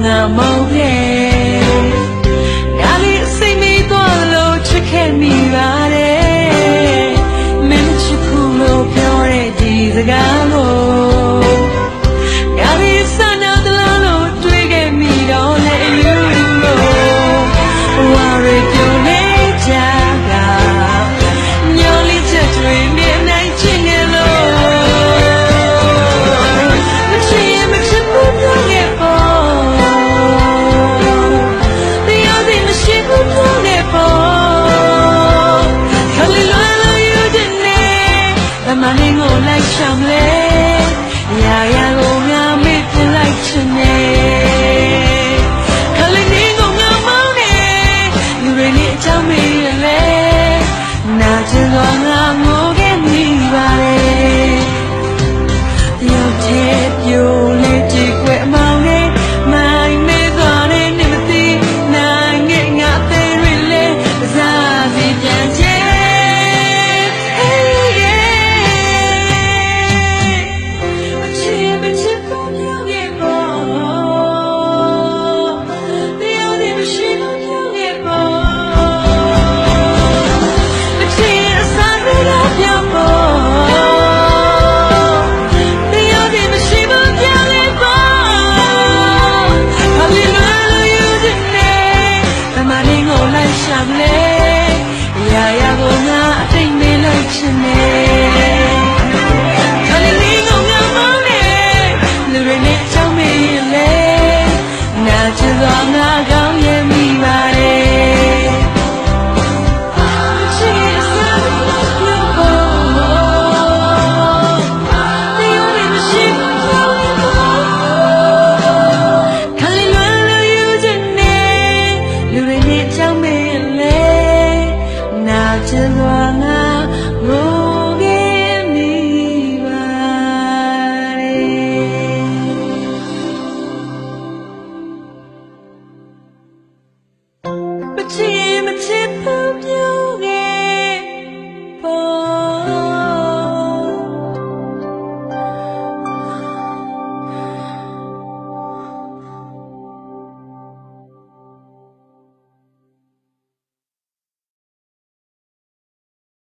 ငါမောင်းခဲ့ငါလေးအစိမ့်မိသွားလို့ချစ်ခဲ့မိပါတယ်မင်းချစ်ခုလို့ပြောတဲ့ဒီစကားကိုငါလေးစနာတလားလို့တွေးခဲ့မိတော့လေယူလို့ဝါရီပြောနေကြတာညော်လေးချက်တွေမြင်နိုင်ချင်တယ်လို့မချစ်ရင်မချစ်ဘူးပြောခဲ့ပေါ့တရားသိမရှိဘူးပြောခဲ့ပေါ့ခလီလွယ်လို့ယူတဲ့နေဗမာလေးကိုလိုက်ချမ်းလေရာရာကိုငါမေ့ပြလိုက်ချင်တယ်ခလီနေကိုငါမောင်းနေလူတွေနဲ့အကြောင်းမေးရလေနာကျင်တော့ငါငိုခဲ့မိပါတယ်ရောက်တဲ့ပြိုလေးကြည့်ွယ်အမောင်းနေမိုင်းမေးသွားတဲ့နေမသိနိုင်ငယ်ငါသေးရလေစားစီပြန်ချင်